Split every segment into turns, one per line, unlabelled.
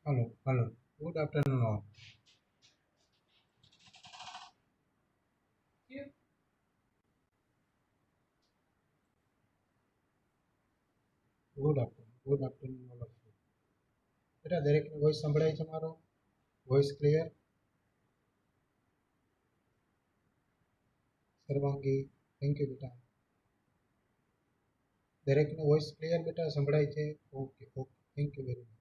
Hello, hello. Good afternoon all. Good afternoon all of you. બેટા દરેકની voice સંભળાય છે મારો? Voice clear? Sarvangi, thank you બેટા. દરેકની વોઇસ ક્લિયર બેટા સંભળાય છે? Okay, okay. Thank you very much.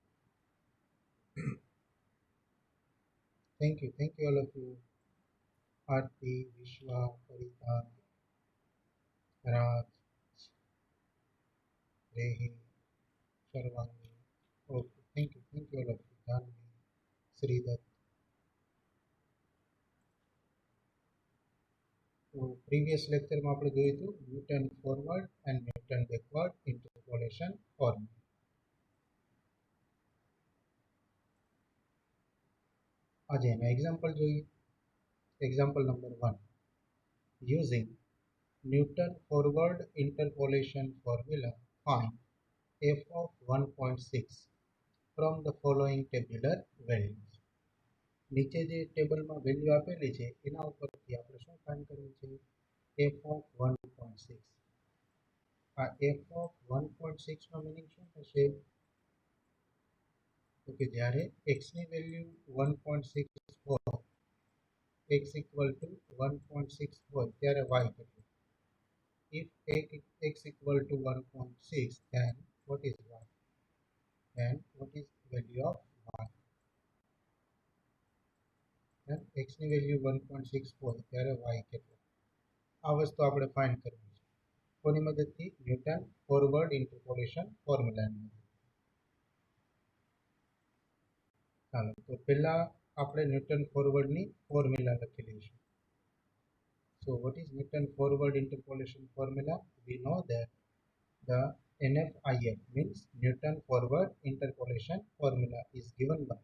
Thank you all of you. Aarti, Vishwa, Parita, Raj, Rehi, Sarvangi. Okay, thank you all of you. Janvi, Shridatt. તો પ્રીવિયસ લેક્ચરમાં આપણે જોયું હતું Newton forward and Newton backward interpolation formula. આજે એનો એક્ઝામ્પલ જોઈએ. Example number 1. Using Newton forward interpolation formula, find f of 1.6 from the following tabular values. નીચે જે ટેબલમાં વેલ્યુ આપેલી છે એના ઉપરથી આપણે શું ફાઇન્ડ કરવું છે? f of 1.6. આ f of 1.6 નો મીનિંગ શું થશે? તો કે જ્યારે x ની વેલ્યુ 1.6 હોય, x equal to 1.6 હોય ત્યારે y કેટલું? If x equal to 1.6, then what is y? Then what is value of y? Then x ની વેલ્યુ 1.6 હોય ત્યારે y કેટલું? આ વસ્તુ આપણે ફાઇન્ડ કરવી છે. કોની મદદથી? ન્યૂટન ફોરવર્ડ ઇન્ટરપોલેશન ફોર્મ્યુલાની મદદથી. ચાલો તો પહેલા આપણે ન્યૂટન ફોરવર્ડની ફોર્મ્યુલા લખી લઈશું. So what is Newton forward interpolation formula? We know that the NFIF means Newton forward interpolation formula is given by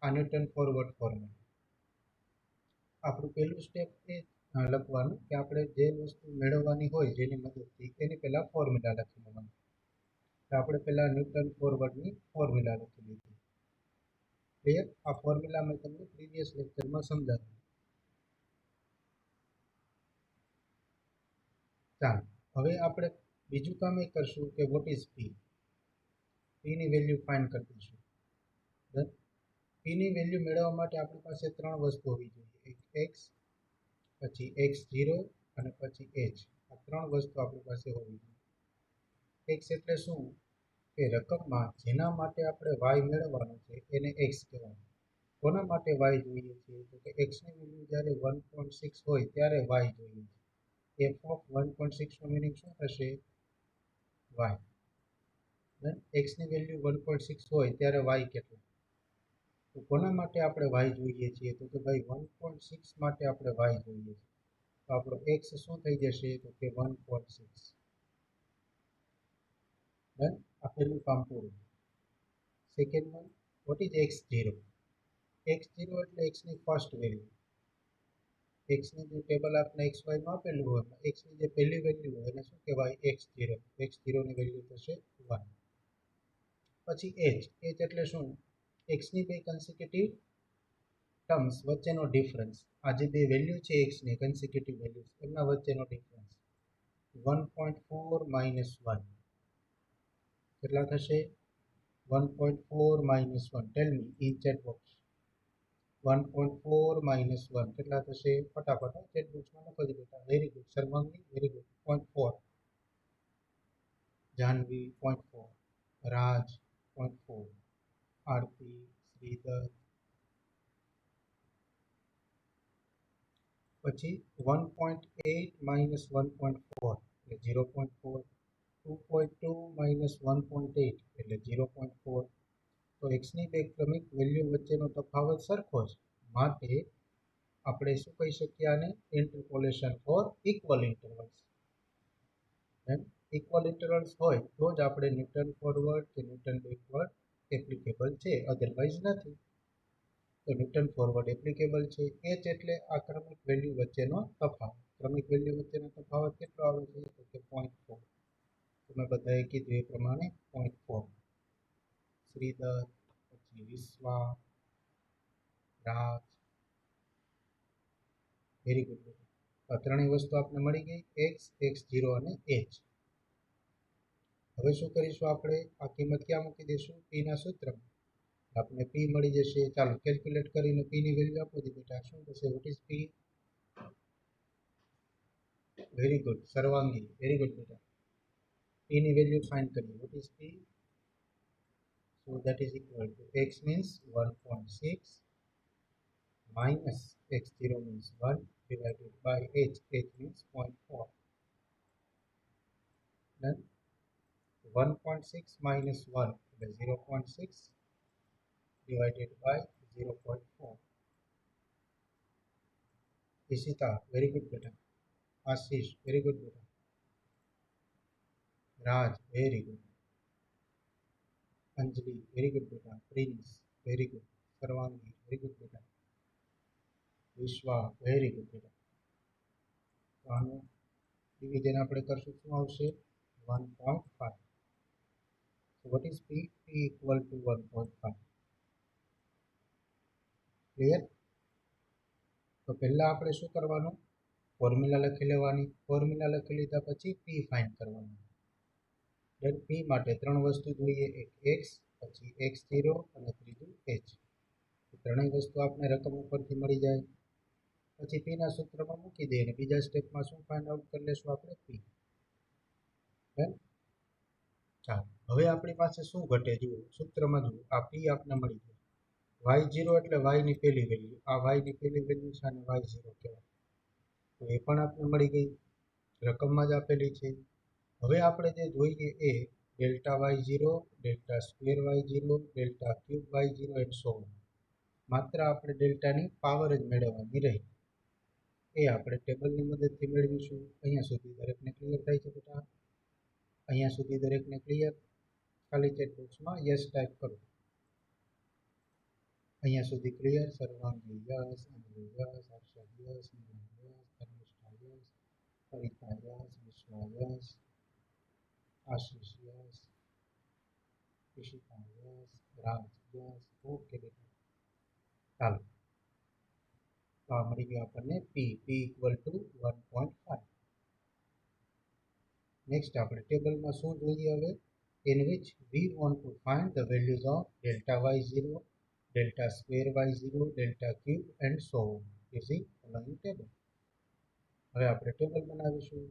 a Newton forward formula. આપણું પહેલું સ્ટેપ એ લખવાનું કે આપણે જે વસ્તુ મેળવવાની હોય જેની મદદથી એની પહેલા ફોર્મ્યુલા લખી લેવાનું. તો આપણે પહેલા ન્યૂટન ફોરવર્ડની ફોર્મ્યુલા લખી લીધી. ક્લિયર? આ ફોર્મ્યુલા મેં તમને પ્રીવિયસ લેક્ચરમાં સમજાવ્યું. ચાલો હવે આપણે બીજું કામ એ કરશું કે વોટ ઇઝ પી. પીની વેલ્યુ ફાઇન્ડ કરી દઈશું. પીની વેલ્યુ મેળવવા માટે આપણી પાસે ત્રણ વસ્તુ હોવી જોઈએ. એક એક્સ, પછી x0 અને પછી h. આ ત્રણ વસ્તુ આપણી પાસે હોવી જોઈએ. એક્સ એટલે શું? કે રકમમાં જેના માટે આપણે y મેળવવાનું છે એને x કહેવાય. કોના માટે y જોઈએ છે? તો કે x ની વેલ્યુ જ્યારે 1.6 હોય ત્યારે y જોઈએ છે. f of 1.6 નો મીનિંગ શું થશે? y. x ની વેલ્યુ 1.6 હોય ત્યારે y કેટલું? તો કોના માટે આપણે y જોઈએ છીએ? તો કે ભાઈ 1.6 માટે આપણે y જોઈએ છે. તો આપણો x શું થઈ જશે? તો કે 1.6. ડન. આ પહેલું કામ પૂરું. Second one, what is x0? x0 એટલે x ની ફર્સ્ટ વેલ્યુ. x ની જે ટેબલ આપણે xy માં આપેલું હોય x ની જે પહેલી વેલ્યુ હોય એને શું કહેવાય? x0. x0 ની વેલ્યુ થશે 1. પછી h એટલે શું? x ની બે કન્સિક્યુટિવ ટર્મ્સ વચ્ચેનો ડિફરન્સ. આ જે બે વેલ્યુ છે x ની કન્સિક્યુટિવ વેલ્યુઝ એમના વચ્ચેનો ડિફરન્સ. 1.4 minus 1 કેટલા થશે? 1.4 minus 1. Tell me in chat box. 1.4 minus 1 કેટલા થશે? ફટાફટ ચેટ બોક્સમાં લખો જ બેટા. Very good Sarvangi, very good. 0.4. Janvi 0.4. રાજ 0.4. આરતી, શ્રીધર. પછી 1.8 minus 1.4 એટલે 0.4. 2.2 minus 1.8 એટલે 0.4. તો x ની બે ક્રમિક વેલ્યુ વચ્ચેનો તફાવત સરખો છે, માટે આપણે શું કહી શકીએ આને? Interpolation for equal intervals. Equal intervals હોય તો જ આપણે ન્યૂટન ફોરવર્ડ કે ન્યૂટન બેકવર્ડ એપ્લિકેબલ છે, અધરવાઇઝ નથી. તો ન્યૂટન ફોરવર્ડ એપ્લિકેબલ છે. h એટલે આ ક્રમિક વેલ્યુ વચ્ચેનો તફાવત. ક્રમિક વેલ્યુ વચ્ચેનો તફાવત કેટલો આવે છે? તો કે 0.4. તમે બધાએ કીધું એ પ્રમાણે 0.4. શ્રીધર, પછી વિશ્વા, રાજ. Very good. આ ત્રણેય વસ્તુ આપણે મળી ગઈ, એક્સ, x0 અને h. હવે શું કરીશું આપણે? આ કિંમત ક્યાં મૂકી દઈશું? પીના સૂત્રમાં. આપણે પી મળી જશે. ચાલો કેલ્ક્યુલેટ કરીને પીની વેલ્યુ આપો દી બેટા. શું થશે? Vote is P? Very good Sarvangi, very good બેટા. પીની વેલ્યુ ફાઇન્ડ કરીએ. Vote is P? So that is equal to x means 1.6 minus x0 means 1 divided by h means 0.4. Then 1.6 minus 1 is 0.6 divided by 0.4. Ishita, very good beta. Ashish, very good beta. Raj, very good. Anjali, very good beta. Prince, very good. Sarvangi, very good beta. Vishwa, very good beta. તો આનું division આપણે કરશું, શું આવશે? 1.5. So what is P? P equal to 1.5. Clear? તો પહેલા આપણે શું કરવાનું? ફોર્મ્યુલા લખી લેવાની. ફોર્મ્યુલા લખી લીધા પછી P ફાઇન્ડ કરવાનું. દેન P માટે ત્રણ વસ્તુ જોઈએ, એક x, પછી x0 અને ત્રીજું h. ત્રણેય વસ્તુ આપણે રકમ ઉપરથી મળી જાય. પછી P ના સૂત્રમાં મૂકી દઈએ અને બીજા સ્ટેપમાં શું ફાઇન્ડ આઉટ કરી લેશું આપણે? P. ચાલો હવે આપણી પાસે શું ઘટે? જુઓ સૂત્રમાં, જુઓ આ P આપણે મળી ગયું. y0 એટલે y ની પહેલી વેલ્યુ. આ y ની પહેલી વેલ્યુ છે અને y0 કહેવાય. તો એ પણ આપણે મળી ગઈ, રકમમાં જ આપેલી છે. હવે આપણે જે જોઈએ એ delta y0, delta square y0, delta cube y0 and so on. માત્ર આપણે ડેલ્ટાની પાવર જ મેળવવાની રહી. એ આપણે ટેબલની મદદથી મેળવીશું. અહીંયા સુધી દરેકને ક્લિયર થાય છે બેટા? અહીંયા સુધી દરેકને ક્લિયર? ખાલી ચેટ બોક્સમાં યસ ટાઈપ કરો. અહીંયા સુધી clear? Sarvangi yes, Anjali yes, Harshad yes, Nilam yes, Dharmishtha yes, Parita yes, Vishwa yes, Ashish yes, Ishita yes, Raj yes. Okay બેટા, ચાલો. તો આ મળી ગયું આપણને P. P equal to 1.5. Next આપણે ટેબલમાં શું જોઈએ હવે? In which we want to find the values of delta y0, delta square y0, delta cube and so on using following table. હવે આપણે ટેબલ બનાવીશું.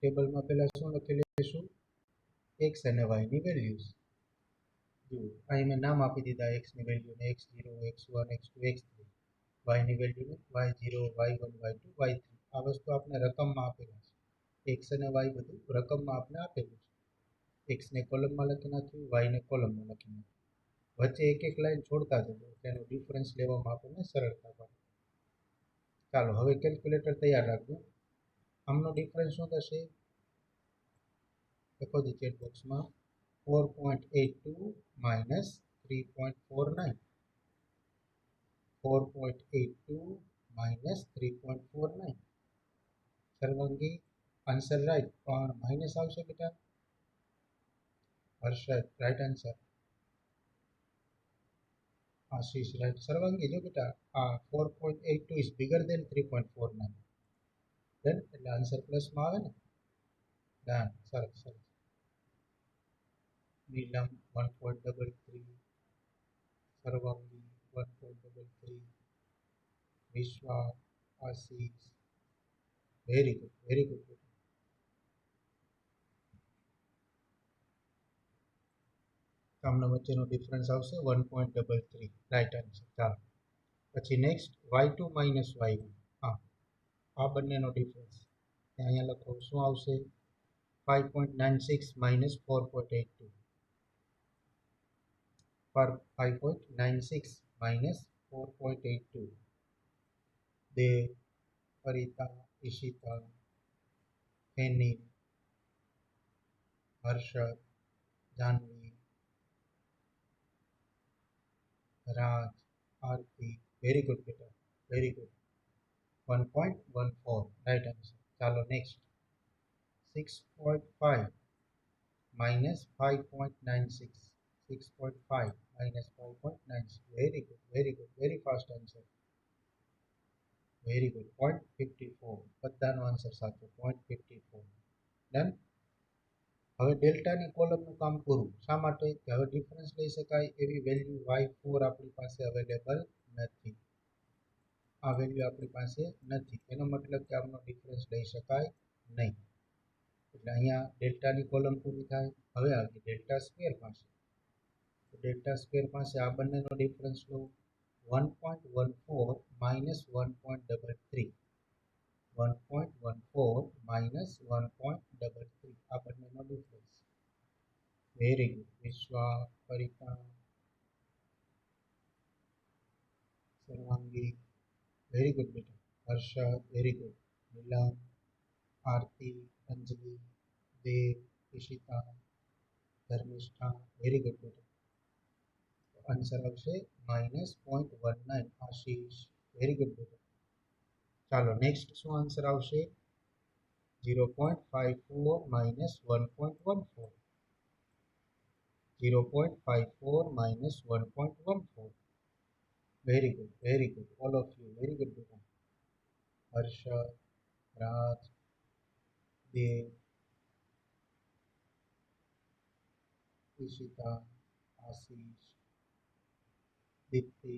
ટેબલમાં પહેલા શું લખી લઈશું? x અને y ની વેલ્યુઝ. જુઓ અહીં મેં નામ આપી દીધા x ની વેલ્યુને x0, x1, x2, x3. y ની વેલ્યુને y0, y1, y2, y3. આ વસ્તુ આપણે રકમમાં આપેલા છે. x અને y બધું રકમમાં આપણે આપેલું છે. x ને કોલમમાં લખી નાખ્યું, y ને કોલમમાં લખી નાખ્યું. વચ્ચે એક એક લાઈન છોડતા જજો, તેનો ડિફરન્સ લેવામાં આપણને સરળતા પડે. ચાલો હવે કેલ્ક્યુલેટર તૈયાર રાખજો. આમનો ડિફરન્સ શું થશે? લખો દી ચેટ બોક્સમાં. 4.82 minus 3.49. 4.82 minus 3.49. સર્વાંગી આન્સર રાઈટ, પણ માઇનસ આવશે બેટા. Harshad right answer. Ashish right. Sarvangi જો બેટા આ 4.82 is bigger than 3.49. ડન, એટલે આન્સર પ્લસમાં આવે ને. ડન, સરસ સરસ. Nilam 1.33, Sarvangi 1.33, Vishwa, Ashish, very good, very good. આમના વચ્ચેનો ડિફરન્સ આવશે 1.33, રાઈટ આન્સર. ચાલો પછી નેક્સ્ટ y2 માઇનસ y1. હા, આ બંનેનો ડિફરન્સ અહીંયા લખો. શું આવશે? 5.96 minus 4.82. 5.96 minus 4.82. દેવ, પરિતા, ઈશિતા, હેની, હર્ષદ, જાનવી, રાજ, આરતી. વેરી ગુડ બેટા, વેરી ગુડ. 1.14, right answer. ચાલો next 6.5 minus 5.96. 6.5 minus 5.9. Very good, very good, very fast answer. Very good. 0.54. બધાનો આન્સર સાચો. 0.54. ડન. હવે ડેલ્ટાની કોલમનું કામ પૂરું. શા માટે? કે હવે ડિફરન્સ લઈ શકાય એવી વેલ્યુ y4 આપણી પાસે અવેલેબલ નથી. આ વેલ્યુ આપણી પાસે નથી. એનો મતલબ કે આમનો ડિફરન્સ લઈ શકાય નહીં. એટલે અહીંયા ડેલ્ટાની કોલમ પૂરી થાય. હવે આવી ડેલ્ટા સ્ક્વેર પાસે. ડેલ્ટા સ્ક્વેર પાસે આ બંનેનો ડિફરન્સ લો. 1.14 minus 1.33. 1.14 minus 1.33. આ બંનેનો difference. Very good. Vishwa, Parita, Sarvangi, very good બેટા. Harshad, very good. Nilam, Aarti, Anjali, Dev, Ishita, Dharmishtha, very good બેટા. આન્સર આવશે -0.19. આશીષ, વેરી ગુડ બેટા. ચાલો નેક્સ્ટ શું આન્સર આવશે? 0.54 minus 1.14. 0.54 minus 1.14. Very good, very good. All of you, very good બેટા. હર્ષદ, રાજ, દેવ, ઈશિતા, આશીષ, દીપ્તિ,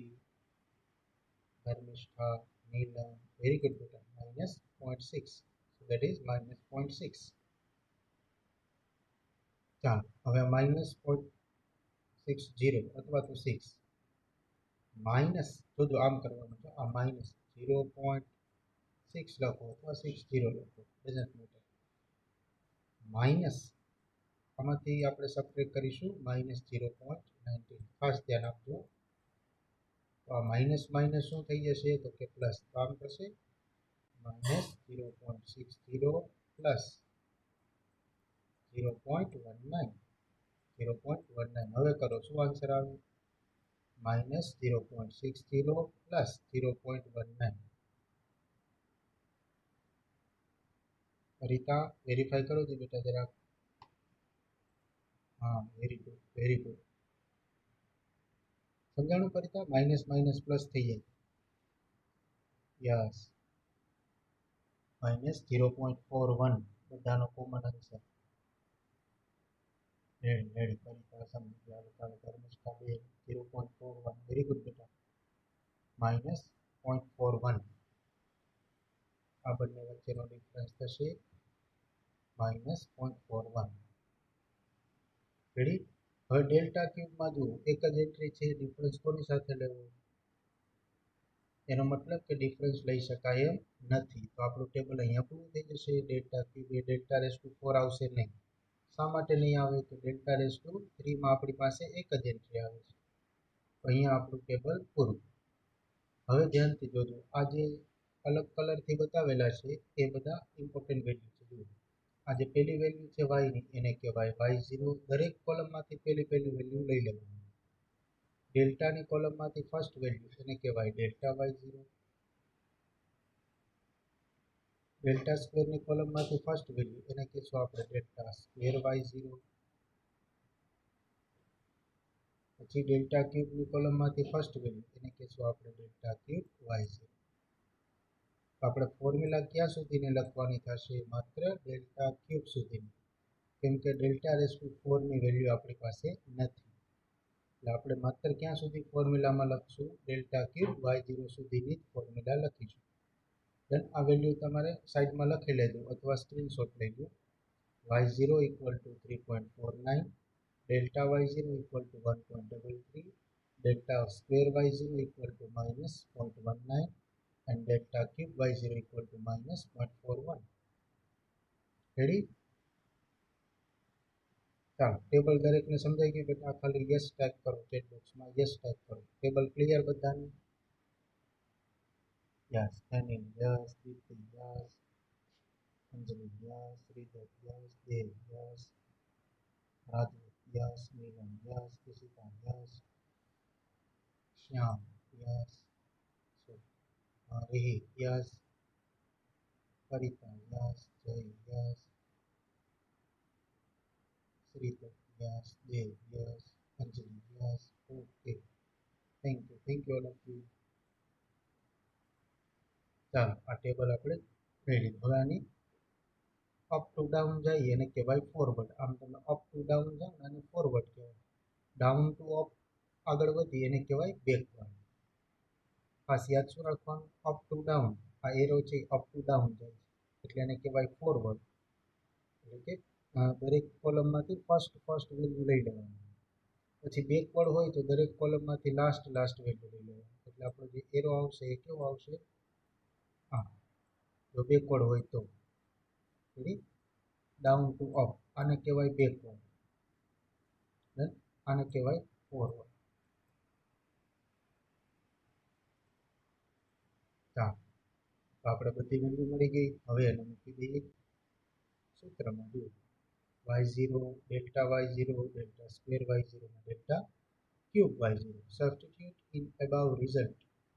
ધર્મિષ્ઠા, નીલમ, very good બેટા. -0.6. So that is -0.6. ચાલો હવે -0.60 અથવા તો 6 માઇનસ, જોજો આમ કરવાનું છે. આ માઇનસ 0.6 લખો અથવા 60 લખો, ડઝન્ટ મેટર. માઇનસ આમાંથી આપણે સબટ્રેક્ટ કરીશું -0.19. ખાસ ધ્યાન આપજો. તો આ માઇનસ માઇનસ શું થઈ જશે? તો કે પ્લસ. તો આમ થશે -0.60 પ્લસ 0.19. 0.19. હવે કરો, શું આન્સર આવે? -0.60 પ્લસ 0.19. રીતા, વેરીફાઈ કરો છો બેટા જરાક. હા, વેરી ગુડ, વેરી ગુડ. સમજાણું પરિતા? માઇનસ માઇનસ પ્લસ થઈ જાય. યસ, -0.41. બધાનો કોમન આન્સર. રેડી પરિતા સમજી ગયા. ચાલો ધર્મિષ્ઠા બે 0.41. વેરી ગુડ બેટા. -0.41. આ બંને વચ્ચેનો ડિફરન્સ થશે -0.41. રેડી. હવે ડેલ્ટા ક્યુબમાં જુઓ, એક જ એન્ટ્રી છે. ડિફરન્સ કોની સાથે લેવો? એનો મતલબ કે ડિફરન્સ લઈ શકાય એમ નથી. તો આપણું ટેબલ અહીંયા પૂરું થઈ જશે. Delta cube A delta raise to 4 આવશે નહીં. શા માટે નહીં આવે? તો ડેલ્ટા રેસ ટુ 3માં આપણી પાસે એક જ એન્ટ્રી આવે છે. તો અહીંયા આપણું ટેબલ પૂરું. હવે ધ્યાનથી જોજો, આ જે અલગ કલરથી બતાવેલા છે એ બધા ઇમ્પોર્ટન્ટ વેલ્યુ છે. જુઓ, આ જે પહેલી વેલ્યુ છે વાયની, એને કહેવાય y0. દરેક કોલમમાંથી પહેલી વેલ્યુ લઈ લેવાની. ડેલ્ટાની કોલમમાંથી ફર્સ્ટ વેલ્યુ, એને કહેવાય ડેલ્ટા y0. ડેલ્ટા સ્ક્વેરની કોલમમાંથી ફર્સ્ટ વેલ્યુ, એને કહેશું આપણે ડેલ્ટા સ્ક્વેર y0. પછી ડેલ્ટા ક્યુબની કોલમમાંથી ફર્સ્ટ વેલ્યુ, એને કહેશું આપણે ડેલ્ટા ક્યુબ y0. આપણે ફોર્મ્યુલા ક્યાં સુધીની લખવાની થશે? માત્ર ડેલ્ટા ક્યુબ સુધીની. કેમ કે ડેલ્ટા રેસ ટુ 4ની વેલ્યુ આપણી પાસે નથી. એટલે આપણે માત્ર ક્યાં સુધી ફોર્મ્યુલામાં લખશું? ડેલ્ટા ક્યુબ y0 સુધીની જ ફોર્મ્યુલા લખીશું. દેન આ વેલ્યુ તમારે સાઈડમાં લખી લેજો અથવા સ્ક્રીનશોટ લઈ લો. y0 = 3.49, delta y0 = 1.33, delta square y0 = -0.19 and delta cube y0 = -0.41. Ready? ચાલો ટેબલ દરેકને સમજાઈ ગયું બેટા? ખાલી યસ ટાઈપ કરો ચેટ બોક્સમાં. યસ ટાઈપ કરો. ટેબલ ક્લિયર બધાને? Yes. Anil yes, Dipti yes, Anjali yes, Shridhar yes, Dev yes, Raju yes, Nilam yes, Ishita yes, Shyam yes, Rihit yes, Parita yes, Jay yes, Shridhar yes, Dev yes, Anjali, yes, okay, thank you all of you. ચાલો આ ટેબલ આપણે જોઈ લીધું. હવે આની અપ ટુ ડાઉન જઈએ એને કહેવાય ફોરવર્ડ. આમ તમે અપ ટુ ડાઉન જાઓ ને આને ફોરવર્ડ કહેવાય. ડાઉન ટુ અપ આગળ વધી એને કહેવાય બેકવર્ડ. ખાસ યાદ શું રાખવાનું, અપ ટુ ડાઉન, આ એરો છે અપ ટુ ડાઉન જાય છે એટલે એને કહેવાય ફોરવર્ડ. એટલે કે દરેક કોલમમાંથી ફર્સ્ટ વેલ્યુ લઈ લેવાનું. પછી બેકવર્ડ હોય તો દરેક કોલમમાંથી લાસ્ટ વેલ્યુ લઈ લેવાનું. એટલે આપણો જે એરો આવશે એ કેવો આવશે, હા, જો બેકવર્ડ હોય તો ડાઉન ટુ અપ આને કહેવાય બેકવર્ડ, આને કહેવાય ફોરવર્ડ. ચાલો તો આપણે બધી વેલ્યુ મળી ગઈ. હવે એને મૂકી દઈએ સૂત્રમાં. જુઓ y0 delta y0 delta square y0 delta cube y0 substitute in about result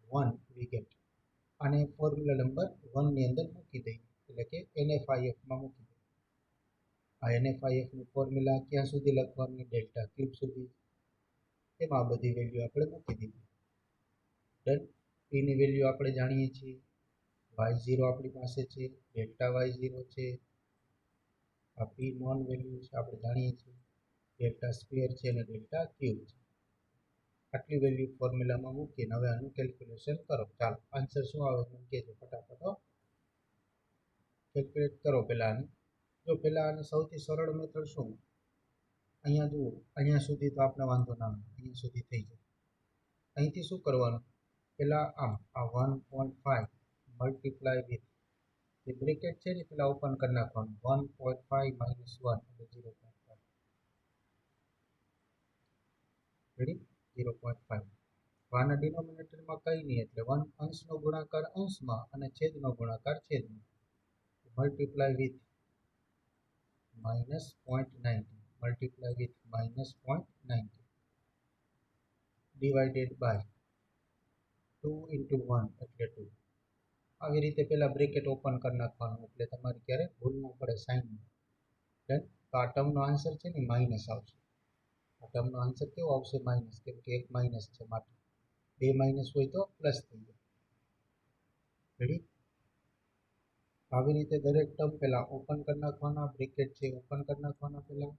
1 we get. આને ફોર્મ્યુલા નંબર 1 ની અંદર મૂકી દઈએ, એટલે કે NFIF માં મૂકી દઈએ. આ NFIF નું ફોર્મ્યુલા ક્યાં સુધી લખવાનું, ડેલ્ટા ક્યુબ સુધી. એમાં બધી વેલ્યુ આપણે મૂકી દીધી. ડન. p ની વેલ્યુ આપણે જાણીએ છીએ, y0 આપણી પાસે છે, ડેલ્ટા y0 છે, આ p નોન વેલ્યુ છે આપણે જાણીએ છીએ, ડેલ્ટા સ્ક્વેર છે અને ડેલ્ટા ક્યુબ છે. આટલી વેલ્યુ ફોર્મ્યુલામાં મૂકીને હવે આનું કેલ્ક્યુલેશન કરો. ચાલો આન્સર શું આવે મને કહેજો ફટાફટ. કેલ્ક્યુલેટ કરો પહેલાં આને. જો પહેલાં આને સૌથી સરળ મેથડ શું, અહીંયા જુઓ, અહીંયા સુધી તો આપણે વાંધો ના આવે, અહીંયા સુધી થઈ જાય. અહીંથી શું કરવાનું, પહેલાં આમ આ 1.5 મલ્ટીપ્લાય વિથ જે બ્રેકેટ છે ને પહેલાં ઓપન કરી નાખવાનું, 1.5 માઇનસ 1 એટલે 0.5. રેડી, 0.5. આના ડિનોમિનેટરમાં કંઈ નહીં એટલે 1 અંશનો ગુણાકાર અંશમાં અને છેદનો ગુણાકાર છેદમાં. Multiply with minus 0.90 multiply with minus 0.90 divided by 2 into 1 એટલે 2. આવી રીતે પહેલાં બ્રેકેટ ઓપન કરી નાખવાનું એટલે તમારે ક્યારે ભૂલ ન પડે સાઇનમાં. ડન. તો આ ટર્મનો આન્સર છે ને માઇનસ આવશે. આ ટર્મનો આન્સર કેવો આવશે, માઇનસ, કેમ કે એક માઇનસ છે માટે. બે માઇનસ હોય તો પ્લસ થઈ જાય. રેડી. આવી રીતે દરેક ટર્મ પહેલાં ઓપન કરી નાખવાના, બ્રેકેટ છે ઓપન કરી નાખવાના પહેલાં,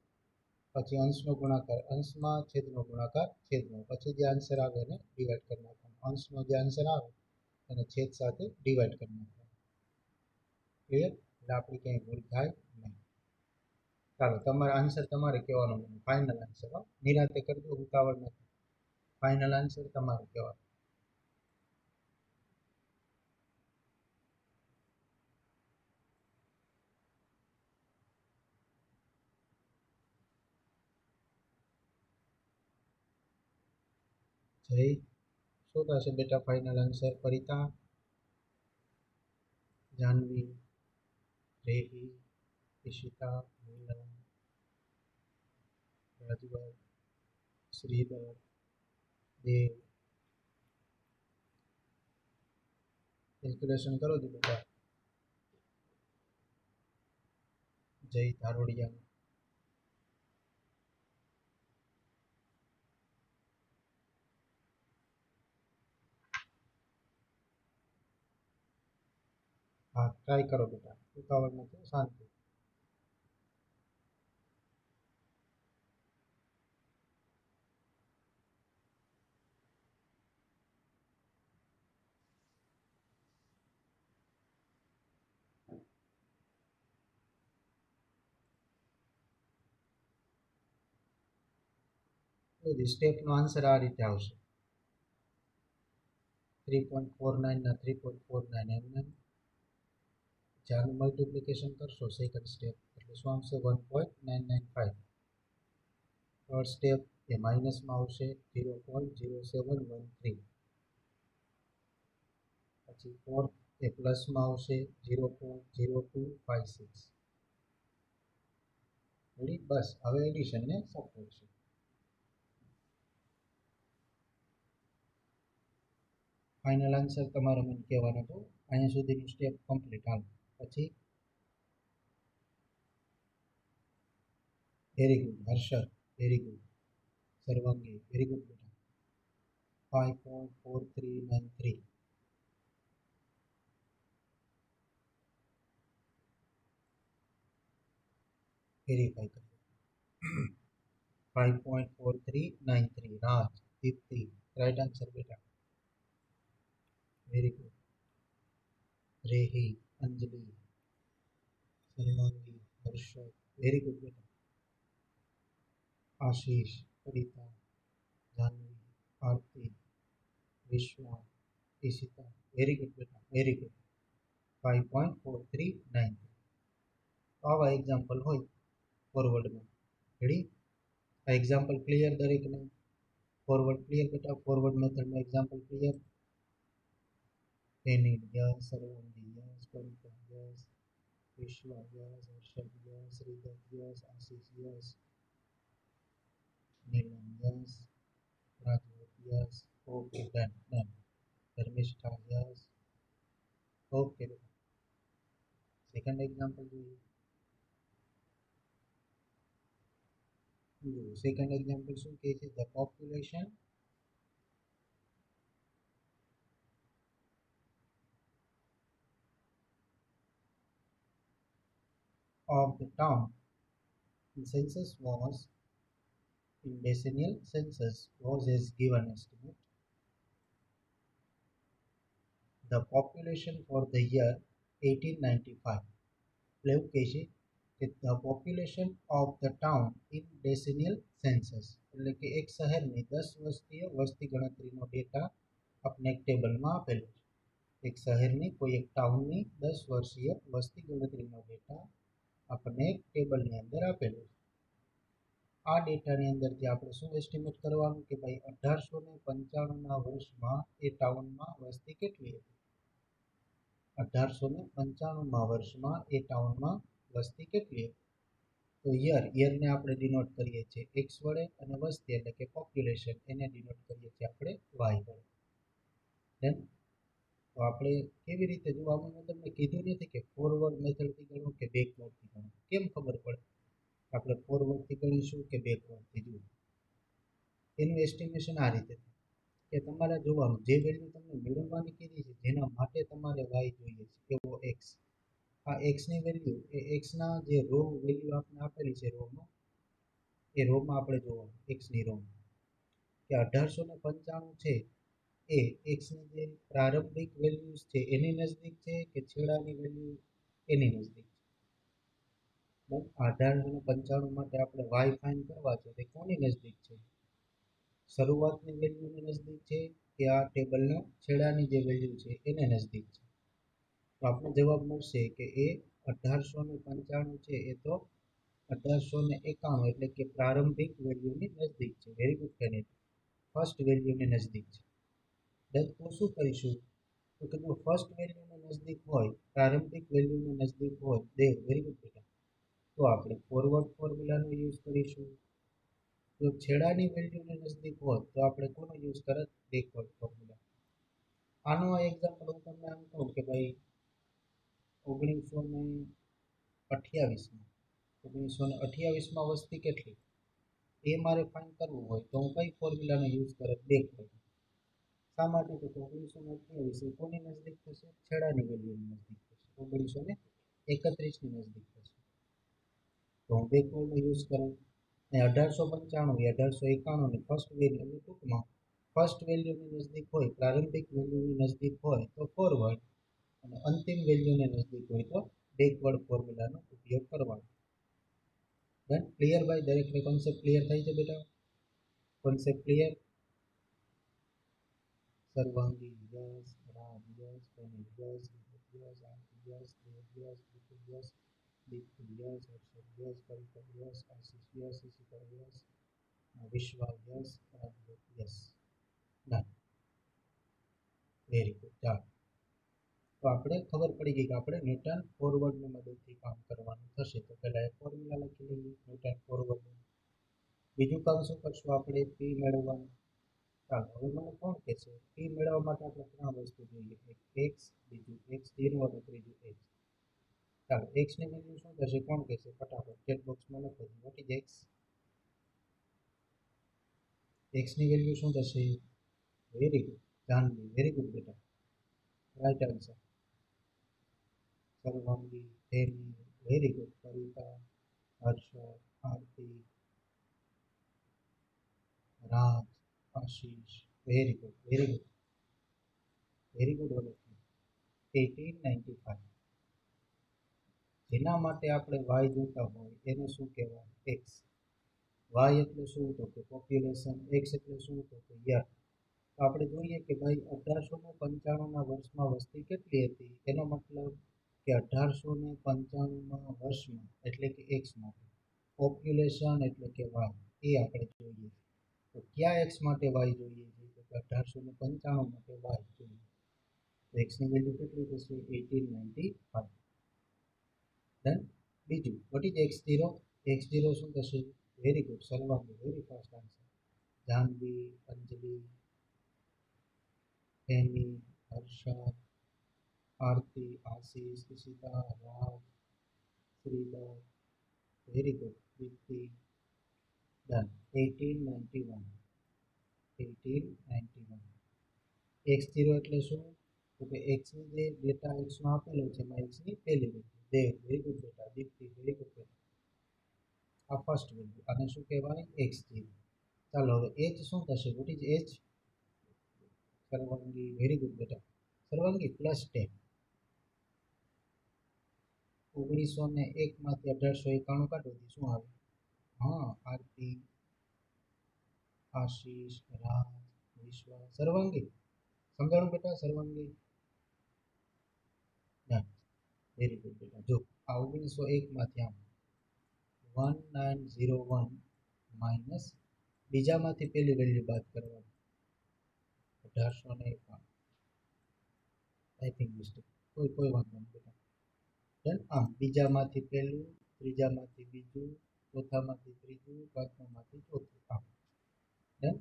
પછી અંશનો ગુણાકાર અંશમાં, છેદનો ગુણાકાર છેદમાં, પછી જે આન્સર આવે એને ડિવાઈડ કરી નાખવાનો. અંશનો જે આન્સર આવે એને છેદ સાથે ડિવાઈડ કરી નાખવાનો. ક્લિયર? એટલે આપણી ક્યાંય ભૂલ થાય નહીં. ચાલો તમારા આન્સર તમારે કહેવાનો, ફાઇનલ આન્સર. નિરાંતે કરજો, ઉતાવળ નથી. ફાઇનલ આન્સર તમારે કહેવાનો. જય, શું થશે બેટા ફાઇનલ આન્સર? પરિતા, જાનવી, રેહી, ઈશિતા, નીલમ, રાજવર, શ્રીધર, દેવ. કેલ્ક્યુલેશન કરો છો બેટા. જય ધારોડિયા, હા ટ્રાય કરો બેટા, ઉતાવળ નથી, શાંતિ. સ્ટેપનો આન્સર આ રીતે આવશે, 3.49 ના 3.49 એમ. ચારનું મલ્ટિપ્લિકેશન કરશો સેકન્ડ સ્ટેપ એટલે શું આવશે, 1.995. થર્ડ સ્ટેપ એ માઇનસમાં આવશે 0.0713. પછી ફોર્થ એ પ્લસમાં આવશે 0.0256. રેડી. બસ હવે એડિશનને સપોર્ટ છે. ફાઇનલ આન્સર તમારે મને કહેવાનો હતો. અહીંયા સુધીનું સ્ટેપ કમ્પ્લીટ. હાલ પછી very good Harshad, very good. Sarvangi, very good બેટા. 5.4393. વેરીફાઈ કરીએ. 5.4393. રાજ, દીપ્તિ, રાઈટ આન્સર બેટા. Very good. Rehi, Anjali, Sarvangi, Harshad, very good બેટા. આશીષ, કવિતા, જાનવી, આરતી, વિશ્વા, ઈશિતા, વેરી ગુડ બેટા, વેરી ગુડ. 5.4393. આવા એક્ઝામ્પલ હોય ફોરવર્ડમાં. રેડી? આ એક્ઝામ્પલ ક્લિયર દરેકને? ફોરવર્ડ ક્લિયર બેટા? ફોરવર્ડ મેથડનું example clear? Anil, yes. Sarvangi, yes. Kavita, yes. Vishwa, yes. Harshad, yes. હૃદય, yes. Ashish, yes. Nilam, yes. Rajvat, yes. Okay, done done. Dharmishtha, yes. Okay બેટા. સેકન્ડ એક્ઝામ્પલ જોઈએ. સેકન્ડ એક્ઝામ્પલ શું કહે છે? The population of the town in census was in decennial census was as given estimate. The population for the year 1895. એટલે એવું કહે છે કે the population of the town in decennial census, એટલે કે એક શહેરની 10 વર્ષીય વસ્તી ગણતરીનો ડેટા આપણે એક ટેબલમાં આપેલો છે. એક શહેરની કોઈ એક ટાઉનની 10 વર્ષીય વસ્તી ગણતરીનો ડેટા આપણને એક ટેબલની અંદર આપેલો છે. આ ડેટાની અંદરથી આપણે શું એસ્ટિમેટ કરવાનું કે ભાઈ 1895ના વર્ષમાં એ ટાઉનમાં વસ્તી કેટલી હતી? 1895માં વર્ષમાં એ ટાઉનમાં વસ્તી કેટલી હતી? તો યરને આપણે ડિનોટ કરીએ છીએ એક્સ વડે, અને વસ્તી એટલે કે પોપ્યુલેશન એને ડિનોટ કરીએ છીએ આપણે વાય વડે. દેન તો આપણે કેવી રીતે જોવાનું? મેં તમને કીધું નથી કે ફોરવર્ડ મેથડથી ગણો કે બેકવર્ડથી ગણો. કેમ ખબર પડે આપણે ફોરવર્ડથી ગણીશું કે બેકવર્ડથી? જુઓ, એનું એસ્ટિમેશન આ રીતે કે તમારે જોવાનું જે વેલ્યુ તમને મેળવવાની કીધી છે, જેના માટે તમારે વાય જોઈએ છે, એવો એક્સ. આ એક્સની વેલ્યુ એ એક્સના જે રો વેલ્યુ આપણે આપેલી છે રોમાં, એ રોમાં આપણે જોવાનું એક્સની રોમાં કે 1895 છે એ એક્સની જે પ્રારંભિક વેલ્યુઝ છે એની નજદીક છે કે છેડાની વેલ્યુ એની નજદીક છે. 1895 માટે આપણે વાય ફાઇન કરવા છે તે કોની નજદીક છે? શરૂઆતની વેલ્યુની નજદીક છે કે આ ટેબલના છેડાની જે વેલ્યુ છે એને નજદીક છે? તો આપણો જવાબ મળશે કે એ 1895 છે એ તો 1891 એટલે કે પ્રારંભિક વેલ્યુની નજદીક છે. Very good candidate. ફર્સ્ટ વેલ્યુની નજદીક છે. તો શું કરીશું? તો કે જો ફર્સ્ટ વેલ્યુની નજદીક હોય, પ્રારંભિક વેલ્યુની નજદીક હોય, દેવ, વેરી ગુડ બેટા, તો આપણે ફોરવર્ડ ફોર્મ્યુલાનો યુઝ કરીશું. જો છેડાની વેલ્યુની નજદીક હોય તો આપણે કોનો યુઝ કરત? Backward formula. આનો એક્ઝામ્પલ હું તમને આમ કહું કે ભાઈ 1928માં વસ્તી કેટલી એ મારે ફાઇન કરવું હોય તો હું કઈ ફોર્મ્યુલાનો યુઝ કરત? બેકવર્ડ. શા માટે? તો 1928 એ કોની નજદીક થશે? છેડાની વેલ્યુની નજદીક થશે. 1931ની નજદીક થશે. તો હું બેકવર્ડનો યુઝ કરું. અને 1895 એ 1891ની ફર્સ્ટ વેલ્યુ, એટલે ટૂંકમાં ફર્સ્ટ વેલ્યુની નજદીક હોય, પ્રારંભિક વેલ્યુની નજદીક હોય તો ફોરવર્ડ, અને અંતિમ વેલ્યુની નજદીક હોય તો બેકવર્ડ ફોર્મ્યુલાનો ઉપયોગ કરવાનો. ડન? ક્લિયર ભાઈ? દરેકને કોન્સેપ્ટ ક્લિયર થાય છે બેટા? Concept clear? Sarvangi, yes. Raj, yes. Premik, yes. Yes. Aarti, yes. Dev, yes. Vipul, yes. Dipti, yes. Harshad, yes. Kavita, yes. Ashish, yes. Ishita, yes. Vishwa, yes. Rajvat, yes. Done. Very good. ચાલો, તો આપણે ખબર પડી ગઈ કે આપણે ન્યૂટન ફોરવર્ડની મદદથી કામ કરવાનું થશે. તો પહેલા એક ફોર્મ્યુલા લખી લઈએ ન્યૂટન ફોરવર્ડ. બીજું કામ શું કરશું? આપણે પી મેળવવાનું. ચાલો, હવે મને કોણ કહેશે પી મેળવવા માટે આપણે 3 વસ્તુ જોઈએ? એક એક્સ, બીજું x0 અને ત્રીજું એક્સ. ચાલો, એક્સની વેલ્યુ શું થશે? કોણ કહેશે? ફટાફટ ચેટ બોક્સમાં લખો. What is X? એક્સની વેલ્યુ શું થશે? Very good Janvi, very good બેટા, right answer. Sarvangi, Hemi, very good. Kavita, Harsh, Aarti, Raj, Ashish, very good, very good, very good all of you. 1895. જેના માટે આપણે વાય જોતા હોય એને શું કહેવાય? એક્સ. વાય એટલે શું? તો કે પોપ્યુલેશન. એક્સ એટલે શું? તો કે યર. તો આપણે જોઈએ કે ભાઈ 1895ના વર્ષમાં વસ્તી કેટલી હતી? એનો મતલબ કે 1895માં વર્ષમાં એટલે કે એક્સ માટે પોપ્યુલેશન એટલે કે વાય એ આપણે જોઈએ. તો કયા એક્સ માટે વાય જોઈએ છે? તો કે 1895 માટે વાય જોઈએ. તો એક્સની વેલ્યુ કેટલી થશે? 1895. ડન. બીજું, વોટ ઇઝ x0? x0 શું થશે? Very good Sarvangi, very fast answer. Janvi, Anjali, Hemi, Harshad, Aarti, Ashish, Ishita, Raj, Shridhar, very good, Dipti. Done. 1891. 1891. x0 એટલે શું? તો કે એક્સની જે ડેટા એક્સમાં આપેલો છે એમાં એક્સની પહેલી વેલ્યુ. વેરી ગુડ બેટા, દીપ્તિ, વેરી ગુડ બેટા. આ ફર્સ્ટ વેલ્યુ. આને શું કહેવાય? x0. ચાલો હવે એચ શું થશે? What is H? સર્વાંગી, વેરી ગુડ બેટા. સર્વાંગી +10. 1901 માંથી 1891 કાઢો તો શું આવે? હા, આરતી, આશીષ, રાજ, વિશ્વા. સર્વાંગી સમજાણું બેટા? સર્વાંગી વેરી ગુડ બેટા. જો આ 1901 માંથી આમ 1901 માઇનસ બીજામાંથી પહેલી વેલ્યુ બાદ કરવાની 1851. આઈ થિંક મિસ્ટેક, કોઈ વાંધો નહીં બેટા. ડન. આમ બીજામાંથી પહેલું, ત્રીજામાંથી બીજું, ચોથામાંથી ત્રીજું, પાંચમામાંથી ચોથું. આમ ડન.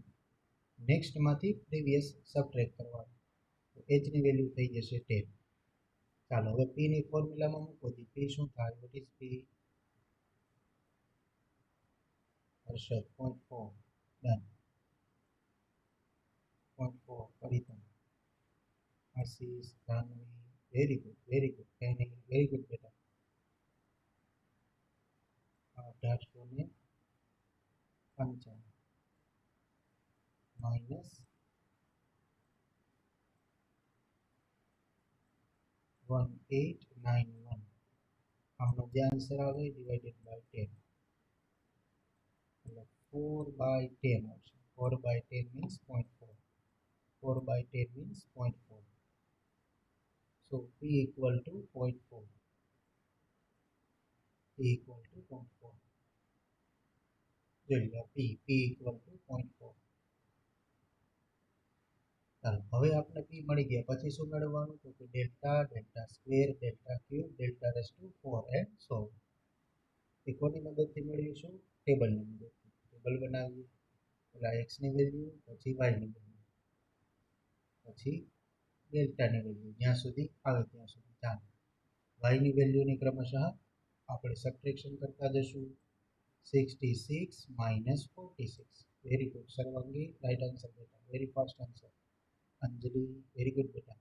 નેક્સ્ટમાંથી પ્રીવિયસ સબટ્રેક્ટ કરવાનું. તો એચની વેલ્યુ થઈ જશે 10. ચાલો હવે પીની ફોર્મ્યુલામાં મૂકો દી. પી શું થાય? What is P? Harshad 0.4. Done. 0.4. Paritam, Ashish, Janvi, very good, very good. એની વેરી ગુડ બેટા. 1855 માઇનસ 1891. આનો જે આન્સર આવે ડિવાઇડેડ બાય 10 એટલે 4/10 આવશે. 4/10 means 0.4. 4/10 means 0.4. So P equal to 0.4. P equal to 0.4. જોઈ લો P equal to 0.4. ચાલો હવે આપણે P મળી ગયા પછી શું મેળવવાનું? તો કે delta, delta square, delta cube, delta raise to 4 and so on. એ કોની મદદથી મેળવીશું? ટેબલની મદદથી. ટેબલ બનાવીએ. પેલા એક્સની વેલ્યુ, પછી વાયની વેલ્યુ, પછી ડેલ્ટાની વેલ્યુ જ્યાં સુધી આવે ત્યાં સુધી. ચાલો વાયની વેલ્યુની ક્રમશઃ આપણે સબટ્રેક્શન કરતા જશું. 66 minus 46. વેરી ગુડ સર્વાંગી, રાઈટ આન્સર બેટા, વેરી ફાસ્ટ આન્સર. અંજલિ, વેરી ગુડ બેટા.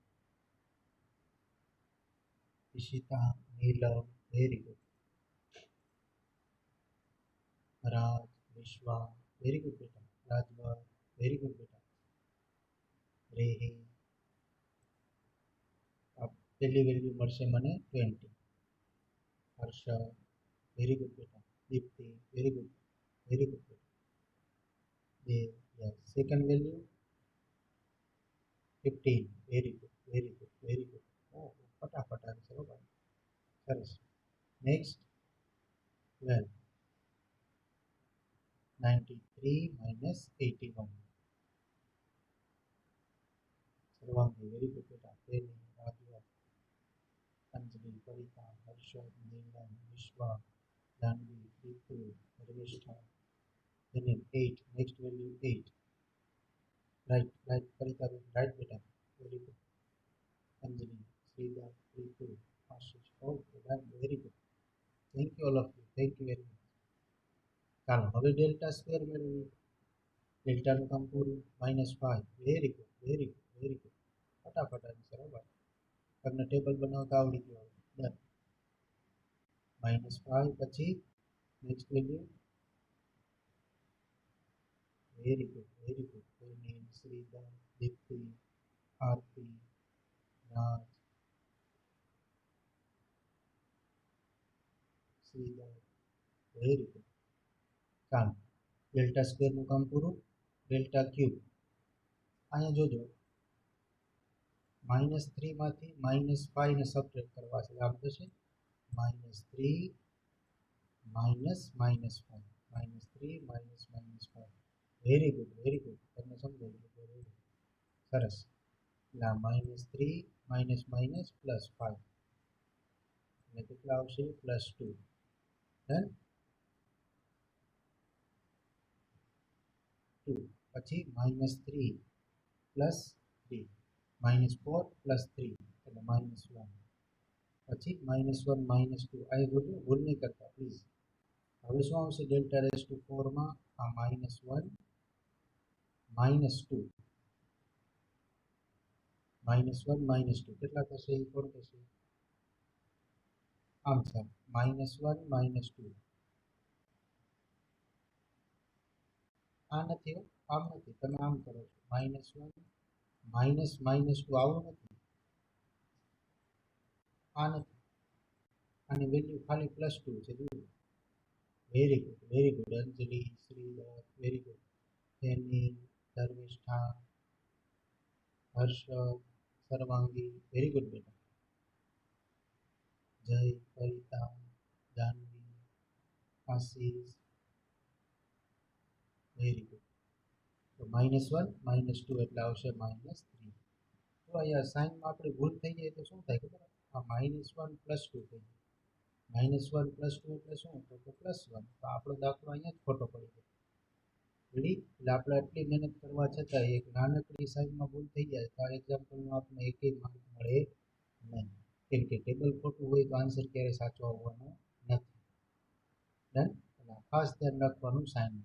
ઈશિતા, નીલમ, વેરી ગુડ. રાજ, વિશ્વા, વેરી ગુડ બેટા. રાજભર, વેરી ગુડ બેટા. રેહી, પહેલી વેલ્યુ મળશે મને 20. હર્ષ, વેરી ગુડ બેટા. Dipti, very good, very good બેટા. Yes second value 15. Very good, very good, very good. ફટાફટ આન્સર હો ભાઈ, સરસ. નેક્સ્ટ 12. 93 minus 81. સર્વાંગી, વેરી ગુડ બેટા. પ્રેમી, રાજવા, અંજલિ, કવિતા, હર્ષદ, નીલમ, વિશ્વા, જાનવી, રીતુ, Dharmishtha. Then 8. Next value 8. Right. Kavita, right beta. Very good. Anjali, Sridhar, Ritu, Ashish. Okay, done. Very good. Thank you all of you. Thank you very much. ચાલો હવે delta square મેળવીએ. ડેલ્ટાનું કામ પૂરું. -5. Very good, very good, very good. ફટાફટ answer હો ભાઈ. તમને table બનાવતા આવડી ગયું હવે. ડન. -5 પછી next value. Very good, very good. કોઈને શ્રીધર, દીપ્તિ, આરતી, રાજ, શ્રીધર. Very good. ચાલો, ડેલ્ટા સ્ક્વેરનું કામ પૂરું. Delta cube. અહીંયા જોજો, -3 માંથી -5 ને સબટ્રેક્ટ કરવા છે. આમ થશે -3 -5. -3 -5. Very good, very good. તમને સમજાઈ ગયું. સરસ. એટલે -3 -5 એટલે કેટલા આવશે? +2. ડન. 2 પછી -3 +3 -4 +3 એટલે -1 પછી -1 -2. આ જોજો, ભૂલ નહીં કરતા પ્લીઝ. હવે શું આવશે? ડેલ્ટા રેઝ ટુ 4 માં આ -1 -2 -1 -2 કેટલા થશે? એ કોણ થશે? આમ સર -1 -2. આ નથી, આમ નથી. તમે આમ કરો છો -1 -2. આવું નથી, આ નથી. આની વેલ્યુ ખાલી +2 છે. Very good, very good. Anjali, Shridhar, very good. તેની, ધર્મિષ્ઠા, હર્ષ, સર્વાંગી, વેરી ગુડ બેટા. Jay, Kavita, Janvi, Ashish, very good. તો -1 -2 એટલે આવશે -3. તો અહીંયા સાઈનમાં આપણે ભૂલ થઈ જાય તો શું થાય ખબર? આ -1 +2 થઈ જાય. -1 +2 એટલે શું? તો +1. તો આપણો દાખલો અહીંયા જ ખોટો પડી જાય. રેડી? એટલે આપણે આટલી મહેનત કરવા છતાં એક નાનકડી સાઈનમાં ભૂલ થઈ જાય તો આ એક્ઝામ્પલમાં આપણે એકેય માર્ક મળે નહીં. કેમ કે ટેબલ ખોટું હોય તો આન્સર ક્યારે સાચો આવવાનો નથી. ડન. એટલે ખાસ ધ્યાન રાખવાનું સાઈન.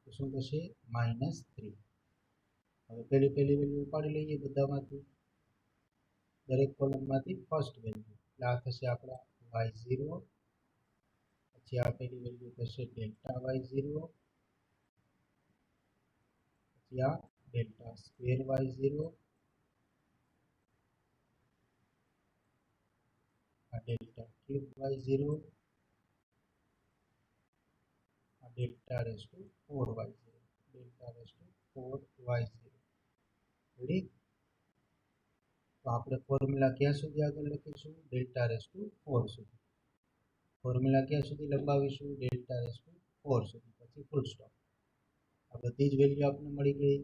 તો શું થશે? -3. હવે પહેલી વેલ્યુ ઉપાડી લઈએ બધામાંથી, દરેક કોલમમાંથી ફર્સ્ટ વેલ્યુ. એટલે આ થશે આપણા y0. પછી આ પહેલી વેલ્યુ થશે ડેલ્ટા y0. પછી આ ડેલ્ટા સ્ક્વેર y0. આ ડેલ્ટા ક્યુબ y0. આ delta raise to 4y0. Delta raise to 4y0. Ready? તો આપણે ફોર્મ્યુલા ક્યાં સુધી આગળ લખીશું? ડેલ્ટા રેઝ ટુ 4 સુધી. ફોર્મ્યુલા ક્યાં સુધી લંબાવીશું? ડેલ્ટા રેઝ ટુ 4 સુધી. પછી ફૂલ સ્ટોપ. આ બધી જ વેલ્યુ આપણને મળી ગઈ.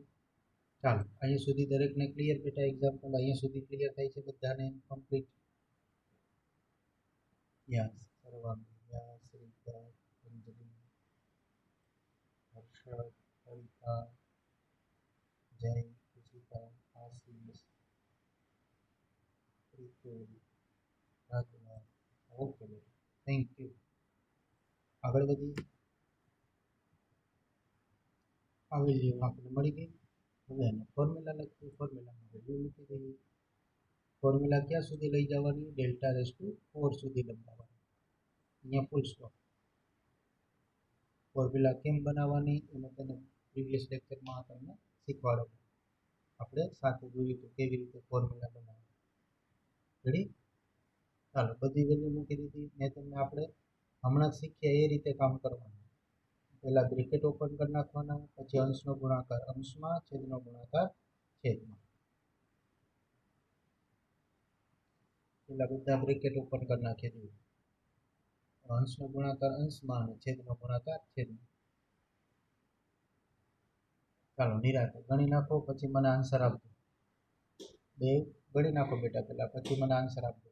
ચાલો, અહીંયા સુધી દરેકને ક્લિયર બેટા? એક્ઝામ્પલ અહીંયા સુધી ક્લિયર થાય છે બધાને? Complete? Yes. Sarvangi, yes. Shridhar, અંજલિ, હર્ષદ, કવિતા, જય, કુશિકા, આશીષ, પ્રીતુલ, રાજુલા. ઓકે બેટા, થેન્ક યુ. આગળ વધી. આ વેલ્યુ આપણે મળી ગઈ. હવે એને ફોર્મ્યુલા લખીએ. ફોર્મ્યુલામાં વેલ્યુ મૂકી દઈએ. ફોર્મ્યુલા ક્યાં સુધી લઈ જવાની? ડેલ્ટા રેઝ ટુ 4 સુધી લંબાવવાની. અહીંયા ફૂલ સ્ટોપ. ફોર્મ્યુલા કેમ બનાવવાની એને તેને પ્રીવિયસ લેક્ચરમાં તમને શીખવાડો. આપણે સાથે જોયું તો કેવી રીતે ફોર્મ્યુલા બનાવવા. રેડી? ચાલો, બધી વેલ્યુ મૂકી દીધી. મેં તમને આપણે હમણાં જ શીખ્યા એ રીતે કામ કરવાનું. પહેલા બ્રેકેટ ઓપન કરી નાખવાના, પછી અંશનો ગુણાકાર અંશમાં, છેદનો ગુણાકાર છેદમાં. પેલા બધા બ્રેકેટ ઓપન કરી નાખીએ. જોઈએ, અંશનો ગુણાકાર અંશમાં અને છેદનો ગુણાકાર છેદમાં. ચાલો, નિરાંતે ગણી નાખો, પછી મને આન્સર આપજો. બે ગણી નાખો બેટા પેલા, પછી મને આન્સર આપજો.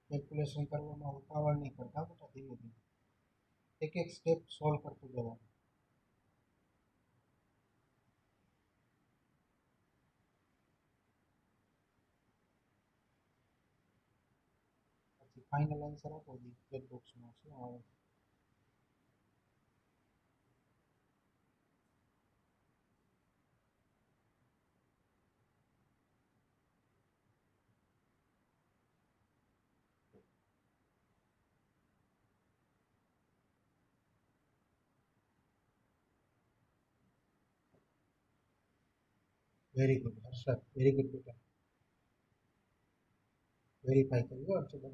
કેલ્ક્યુલેશન કરવામાં ઉતાવળ નહીં કરતા બેટા, ધીમે ધીમે એક એક સ્ટેપ સોલ્વ કરતું જવાનું. પછી ફાઇનલ આન્સર આપો ચેટ બોક્સમાં શું આવે. Very good Harshad, very good બેટા. વેરીફાઈ કર્યું હર્ષદ.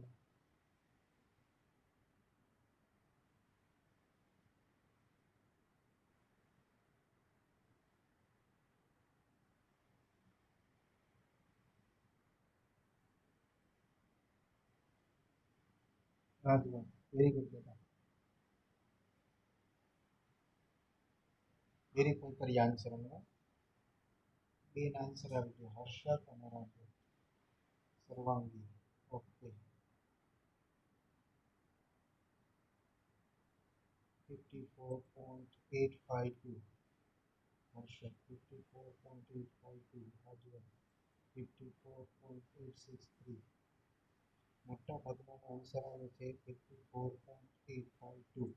રાજવન, વેરી ગુડ બેટા. વેરીફાઈ કરી આન્સર હમણાં. બેન આન્સર આવી ગયો, હર્ષદ અને રાજવન. સર્વાંગી, ઓકે. 54.852. હર્ષદ 54.852. રાજવન 54.863. મોટા ભાગનો આન્સર આવે છે 54.852.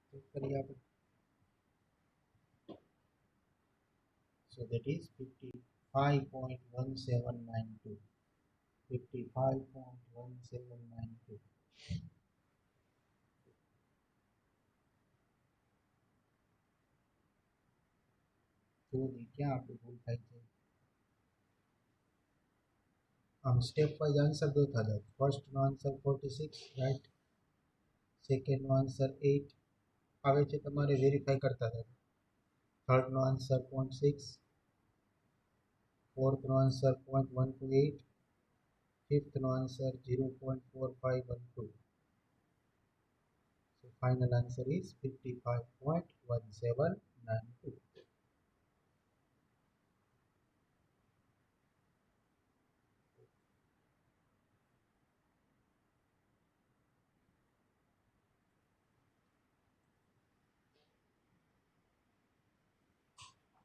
ચેક કરીએ આપણે. So that is 55.1792. 55.1792. જોઈ ક્યાં આપણે ભૂલ થાય છે. આમ સ્ટેપ વાઇઝ આન્સર જોતા જાઓ. ફર્સ્ટનો આન્સર 46 રાઈટ, સેકન્ડનો આન્સર 8 આવે છે, તમારે વેરીફાઈ કરતા જાઓ. થર્ડનો આન્સર 0.6, ફોર્થનો આન્સર 0.128, ફિફ્થનો answer 0.4512. So final answer is 55.1792.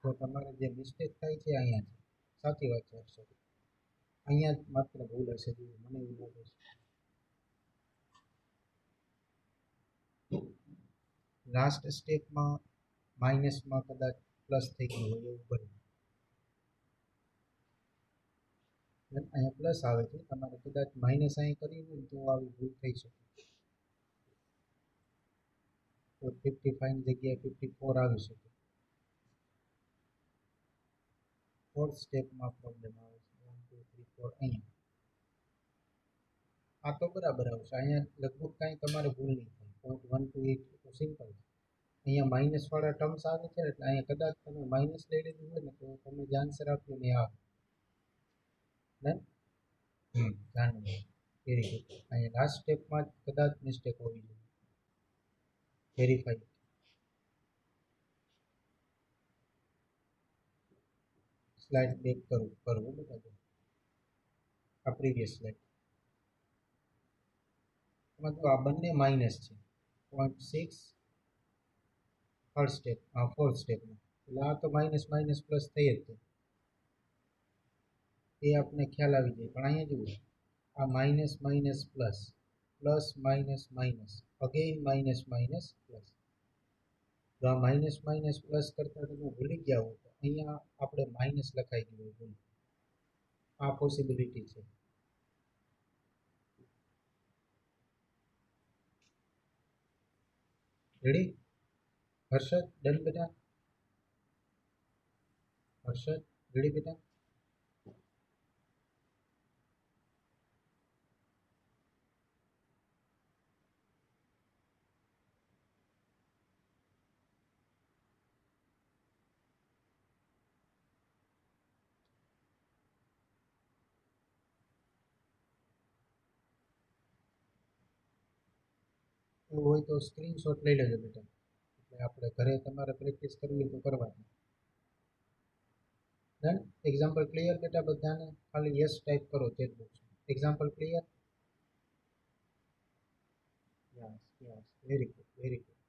તો તમારે જે મિસ્ટેક થાય છે અહીંયા છે. સાચી વાત છે હર્ષદ, અહીંયા જ માત્ર ભૂલ હશે, મને એવું લાગે છે. લાસ્ટ સ્ટેપમાં માઇનસમાં કદાચ પ્લસ થઈ ગયું હોય એવું બને. અહીંયા પ્લસ આવે છે, તમારે કદાચ માઇનસ અહીં કરી હોય તો આવી ભૂલ થઈ શકે. તો 55 ની જગ્યાએ 54 આવી શકે. ફોર્થ સ્ટેપમાં પ્રોબ્લેમ આવે છે. 1 2 3 4 અહીંયા. આ તો બરાબર આવશે, અહીંયા લગભગ કાંઈ તમારે ભૂલ નહીં થાય. 0.128 તો સિમ્પલ છે. અહીંયા માઇનસ વાળા ટર્મ્સ આવે છે એટલે અહીંયા કદાચ તમે માઇનસ લઈ લીધું હોય ને તો તમે જે આન્સર આપ્યો ને આવે ને. જાણવું, વેરી ગુડ. અહીંયા લાસ્ટ સ્ટેપમાં કદાચ મિસ્ટેક હોવી જોઈએ. વેરીફાઈ. સ્લાઇડ બેક કરવું બધા. આ પ્રીવિયસ સ્લાઇડ એમાં તો આ બંને માઇનસ છે. 0.6 થર્ડ સ્ટેપ, ફોર્થ સ્ટેપમાં, એટલે આ તો માઇનસ માઇનસ પ્લસ થઈ જ છે, એ આપણે ખ્યાલ આવી જાય. પણ અહીંયા જુઓ, આ minus minus plus, plus minus minus, again minus minus plus. જો આ માઇનસ માઇનસ પ્લસ કરતા તમે ભૂલી ગયા હો તો અહીંયા આપણે માઇનસ લખાઈ ગયું હોય. આ પોસિબિલિટી છે. રેડી હર્ષદ? ડન બેટા? હર્ષદ રેડી બેટા? એવું હોય તો સ્ક્રીનશોટ લઈ લેજો બેટા, એટલે આપણે ઘરે તમારે પ્રેક્ટિસ કરવી હોય તો કરવાની. ડન? એક્ઝામ્પલ ક્લિયર બેટા બધાને? ખાલી યસ ટાઈપ કરો ચેટ બોક્સમાં. Example clear? Yes, yes, very good, very good.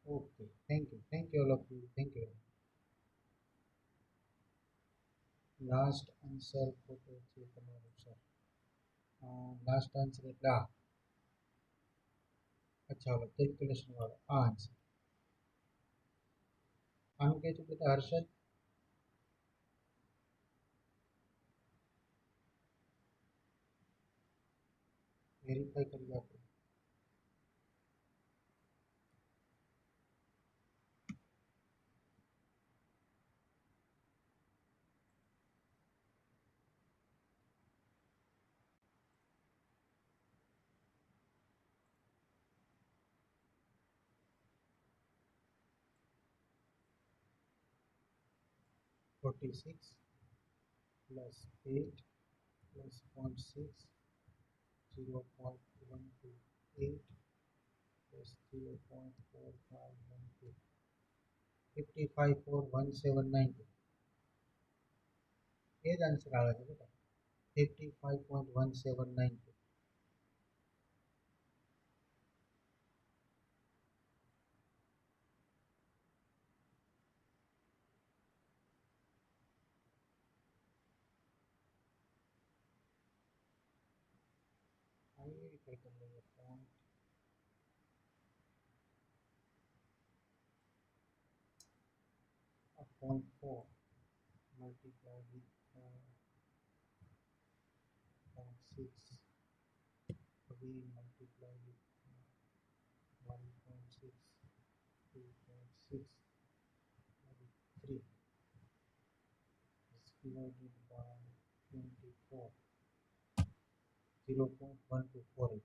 Okay, thank you all of you, thank you. Last answer ખોટો છે તમારો સર. લાસ્ટ આન્સર એટલે આ. અચ્છા હવે કેલ્ક્યુલેશન વાળો આ આન્સર. આનું કહે છે બેટા હર્ષદ. વેરીફાઈ કરી આપો. Forty six plus 8 plus 0.6 0.128 plus 0.4512 55.1792 એ જ આન્સર આવે છે બેટા. 55.1792. I verify કરી લઈએ. 0.4 multiplied with 0.6 again multiplied with 1.6 2.6 with 3 is divided by 24 0.1248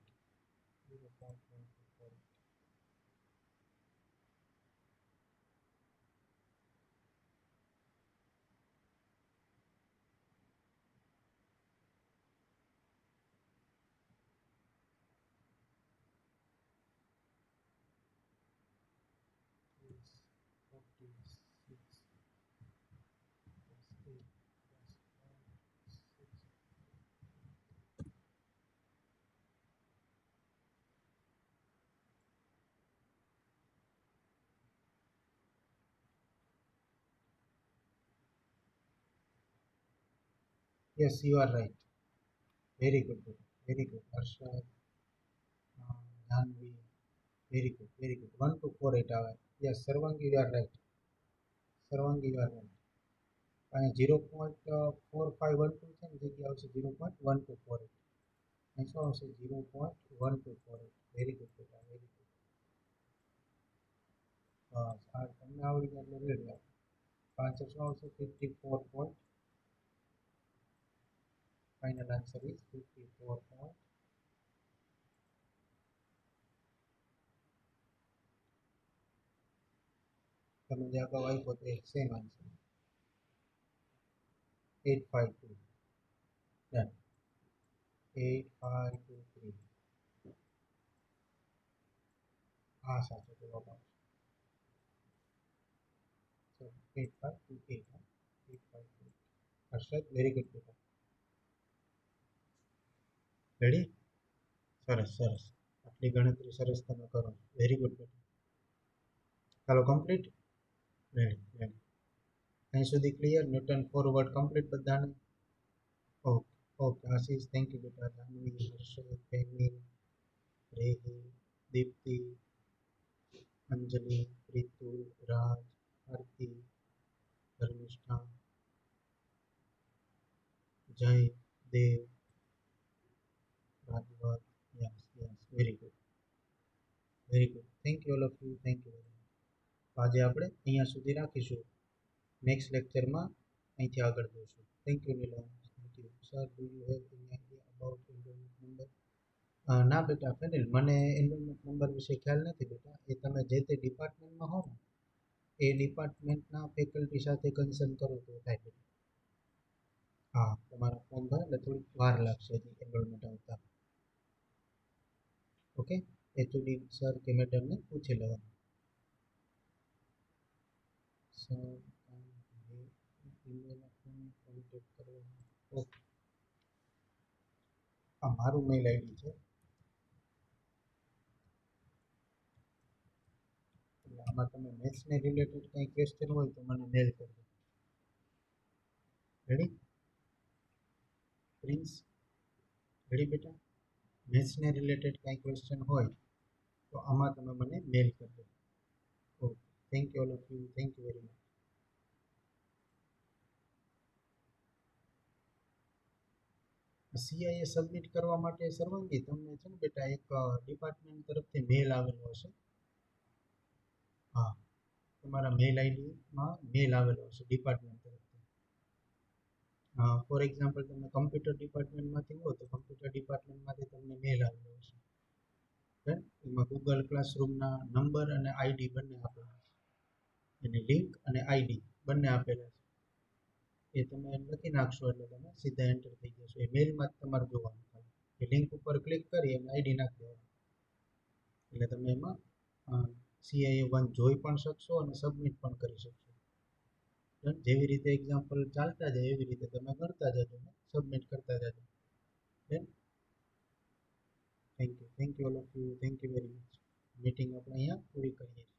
0.1248. Is 46 plus 8 plus 6. Yes, you are right. Very good, very good. Arshad, Janvi, very good, very good. 1248 આવે. Yes, Sarvangi, you are right. Sarvangi, you are right. અહીંયા 0.4512 છે ને જગ્યા આવશે 0.1248. અહીં શું આવશે 0.1248. Very good બેટા, વેરી ગુડ. બસ આ તમને આવડી જાય એટલે રેડી આવે. આન્સર શું આવશે 54 point. Final answer is 54 point. તમે જે અગાઉ આપ્યો તો એક સેમ આન્સર 852. ડન. 8523. હા સાચો જવાબ આવશે. So 8528. 8528. હર્ષદ, વેરી ગુડ બેટા. રેડી? સરસ સરસ. આટલી ગણતરી સરસ તમે કરો. વેરી ગુડ બેટા. ચાલો કમ્પ્લીટ. Ready ready. અહીં સુધી ક્લિયર. ન્યૂટન ફોરવર્ડ કમ્પ્લીટ બધાને. Okay okay. Ashish, thank you બેટા. જાનવી, હર્ષદ, પ્રેમી, રેહી, દીપ્તિ, અંજલિ, પ્રીતુ, રાજ, Aarti, Dharmishtha, Jay, Dev, Rajvar. Yes yes, very good very good. Thank you all of you, thank you. આજે આપણે અહીંયા સુધી રાખીશું. નેક્સ્ટ લેક્ચરમાં અહીંથી આગળ જોઈશું. Thank you Neelam. Thank you sir. Do you have any idea about enrolment number? ના બેટા ફેનિલ, મને એનરોલમેન્ટ નંબર વિશે ખ્યાલ નથી બેટા. એ તમે જે તે ડિપાર્ટમેન્ટમાં હો ને એ ડિપાર્ટમેન્ટના ફેકલ્ટી સાથે કન્સર્ન કરો તો થાય બેટા. હા, તમારા ફોર્મ ભરે એટલે થોડીક વાર લાગશે હજી એનરોલમેન્ટ આવતા. ઓકે, એચઓડી સર કે મેડમને પૂછી લેવાનું. સર ઈમેલ આપવાનું કોન્ટેક્ટ કરો. ઓકે, આ મારું મેલ આઈડી છે. એટલે આમાં તમે મેથ્સને રિલેટેડ કંઈ ક્વેશ્ચન હોય તો મને મેલ કરજો. Ready prince? રેડી બેટા? મેથ્સને રિલેટેડ કંઈ ક્વેશ્ચન હોય તો આમાં તમે મને મેલ કરજો. Okay, thank you all of you, thank you very much. CIA submit કરવા માટે સર્વાંગી તમને છે ને બેટા એક ડિપાર્ટમેન્ટ તરફથી મેલ આવેલો હશે. હા, તમારા મેલ આઈડીમાં મેલ આવેલો હશે ડિપાર્ટમેન્ટ તરફથી. ફોર એક્ઝામ્પલ તમે કમ્પ્યુટર ડિપાર્ટમેન્ટમાંથી હો તો કમ્પ્યુટર ડિપાર્ટમેન્ટમાંથી તમને મેલ આવેલો હશે. એમાં ગૂગલ ક્લાસરૂમના નંબર અને આઈડી બંને આપેલા છે. એની લિંક અને આઈડી બંને આપેલા છે. એ તમે લખી નાખશો એટલે તમે સીધા એન્ટર થઈ જશો. એ મેલમાં જ તમારે જોવાનું થાય. એ લિંક ઉપર ક્લિક કરી અને આઈડી નાખી દેવાનું. એટલે તમે એમાં CIA-1 જોઈ પણ શકશો અને સબમિટ પણ કરી શકશો. જેવી રીતે એક્ઝામ્પલ ચાલતા જાય એવી રીતે તમે કરતા જજો ને સબમિટ કરતા જજો. Thank you all of you, thank you very much. Meeting આપણે અહીંયા પૂરી કરીએ છીએ.